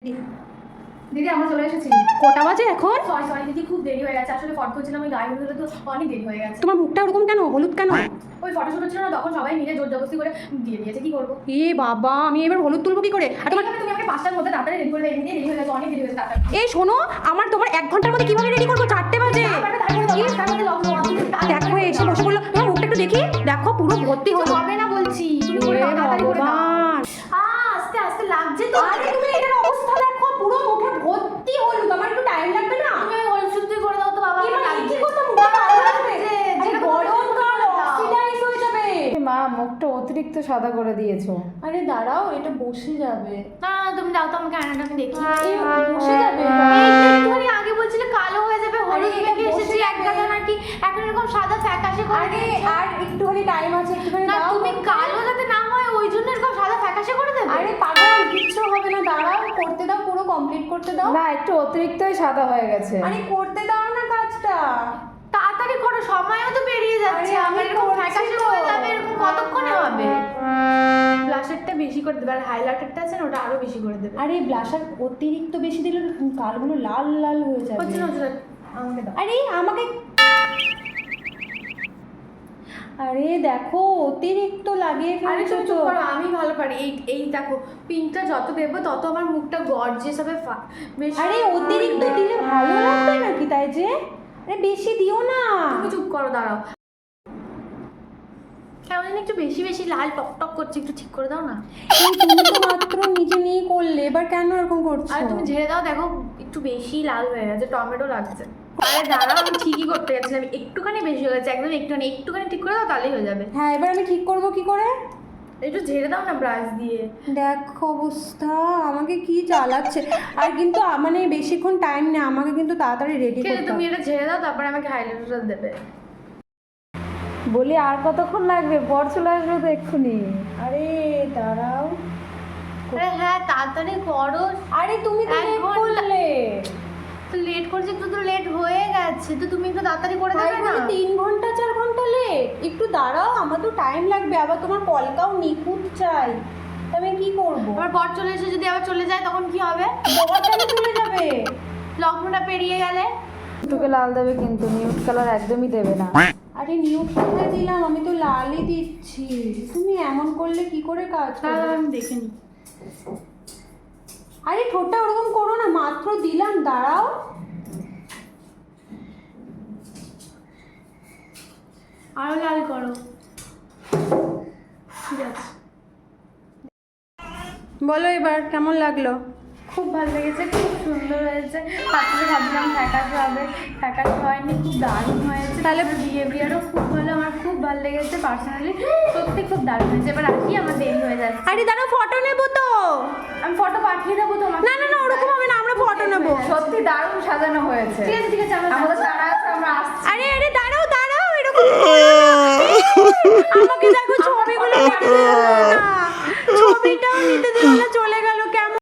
দিদি আমরা চলে এসেছি। কটা বাজে এখন? সরি দিদি, খুব দেরি হয়ে গেছে। আসলে ফটো তুলছিলাম, ওই গায়ে হলুদ তো অনেক দেরি হয়ে গেছে। তোমার মুখটা ওরকম কেন, হলুদ কেন? ওই ফটোশুট হচ্ছিল না, তখন সবাই মিলে জোর জবরদস্তি করে দিয়ে দিয়েছে। কি করবো? এ বাবা, আমি এবার হলুদ তুলবো কি করে? আর তোমার তুমি আমাকে 5টার মধ্যে তাড়াতাড়ি রেডি করে দেবে। এমনি দেরি হয়ে গেছে, অনেক দেরি হয়ে গেছে। তাড়াতাড়ি এই শোনো, আমার তোমার 1 ঘন্টার মধ্যে কিভাবে রেডি করবো? 4টে বাজে। দেখো এসে বসে বললো, তোমার মুখটা একটু দেখি। দেখো পুরো ভর্তি হলো। হবে না বলছি, তুমি করে দাও, তাড়াতাড়ি করে দাও। আস্তে আস্তে লাগছে তো। আরে তুমি এটার অবস্থা দেখো, পুরো মুখে ভর্তি হলুদ। আমার একটু টাইম লাগবে না? তুমি ওই শুদ্ধি করে দাও তো বাবা। এবার কি করতে মুখটা কালো লাগবে? আরে গরমকাল অক্সিডাইজ হয়ে যাবে। মা মুখটা অতিরিক্ত সাদা করে দিয়েছো। আরে দাঁড়াও, এটা বসে যাবে। না তুমি দাও তো আমাকে, আয়নাটা আমি দেখি। বসে যাবে। একটুখানি আগে বলছিলে কালো হয়ে যাবে, হলুদ মেখে এসেছি এক গাদা নাকি এখন এরকম সাদা ফ্যাকাশে করে আরে দিয়েছো। আর একটুখানি টাইম আছে, একটুখানি না দাও। তুমি কালো যাতে না হয় ওই জন্য এরকম সাদা ফ্যাকাশে করে দেবে। আরে পাগল, কিচ্ছু হবে না, দাঁড়াও, করতে দাও, পুরো কমপ্লিট করতে দাও। না একটু অতিরিক্তই সাদা হয়ে গেছে। আরে করতে দাও না কাজটা। তাড়াতাড়ি করো, সময়ও তো পেরিয়ে যাচ্ছে। আরে আমি আমার এরকম করছি ফ্যাকাশে তো। হয়ে যাবে, এরকম কতক্ষণে হবে? ব্লাশারটা বেশি করে দেবে, আর হাইলাইটারটা আছে না ওটা আরো বেশি করে দেবে। আরে ব্লাশার অতিরিক্ত বেশি দিলে গালগুলো লাল লাল হয়ে যাবে। হচ্ছে না আমাকে দাও। আরে আমাকে, আরে দেখো অতিরিক্ত লাগিয়ে আরে ফেলছো তুমি তো। চুপ করো, আমি ভালো পারি। এই এই দেখো, পিঙ্কটা যত দেবো তত আমার মুখটা গর্জিয়াস হবে। বেশি আরে অতিরিক্ত দিলে ভালো লাগবে নাকি? তাই যে আরে বেশি দিও না। তুমি চুপ করো, দাঁড়াও। কেমন যেন একটু বেশি বেশি লাল টক টক করছে, একটু ঠিক করে দাও না। এই তুমি তো মাত্র নিজে নিয়ে করলে, এবার কেন এরকম করছো? আর তুমি ঝেড়ে দাও, দেখো একটু বেশি লাল হয়ে গেছে, টমেটো লাগছে। আরে দাঁড়াও, আমি ঠিকই করতে গেছিলাম, একটুখানি বেশি হয়ে গেছে, একদম একটুখানি ঠিক করে দাও, তাহলেই হয়ে যাবে। হ্যাঁ, এবার আমি ঠিক করব কি করে? একটু ঝেড়ে দাও না ব্রাশ দিয়ে। দেখো অবস্থা, আমাকে কি জ্বালাচ্ছে। আর কিন্তু মানে বেশিক্ষণ টাইম নেই, আমাকে কিন্তু তাড়াতাড়ি রেডি ঠিক আছে, করতে তুমি হবে। এটা ঝেড়ে দাও, তারপরে আমাকে হাইলাইটার দেবে। বলি আর কতক্ষণ লাগবে? বর চলে আসবে তো এক্ষুনি। আরে দাঁড়াও। আরে হ্যাঁ, তাড়াতাড়ি করো। আরে তুমি তো 1 লেট ঘন্টা। করলে। তো লেট করছি, তো লেট হয়ে গেছে, তো তুমি একটু তাড়াতাড়ি করে তাই দেবে না? বলে 3 ঘন্টা 4 ঘন্টা লেট? একটু দাঁড়াও, আমার তো টাইম লাগবে। আবার তোমার কলকাও নিখুঁত চাই, আমি কি করব? আবার বর চলে এসে যদি আবার চলে যায় তখন কি হবে? তোমার কেন চলে যাবে? লগ্নটা পেরিয়ে গেলে? তোকে লাল দেবে কিন্তু নিউড কালার একদমই দেবে না। আরে নিউট কোথায় দিলাম? আমি তো লালই দিচ্ছি। তুমি এমন করলে কি করে কাজ করবে? আমি দেখে নিই। আরে ঠোঁটটা ওরকম করো না, মাত্র দিলাম, দাঁড়াও। আরো লাল করো। ঠিক আছে, বলো এবার কেমন লাগলো? খুব ভালো লেগেছে, খুব সুন্দর হয়েছে। তারপরে ভাবছিলাম ফ্যাকাশে হবে, ফ্যাকাশে হয়নি, খুব দারুণ হয়েছে। তাহলে বিহেভিয়ারও খুব ভালো, আমার খুব ভালো লেগেছে পার্সোনালি। সত্যি খুব দারুণ হয়েছে। এবার আসি, আমার দেরি হয়ে যাচ্ছে। আরে দাঁড়াও, ফটো নেবো তো। আমি ফটো পাঠিয়ে দেবো তোমাকে। না না না, ওরকম হবে না, আমরা ফটো নেবো। সত্যি দারুণ সাজানো হয়েছে। ঠিক আছে, আমাদের তারা আছে, আমরা আসছি। আরে আরে দাঁড়াও দাঁড়াও, এরকম করো না। আমাকে দেখো ছবিগুলো নিতে দিল না, ছবিটাও নিতে দিল না, চলে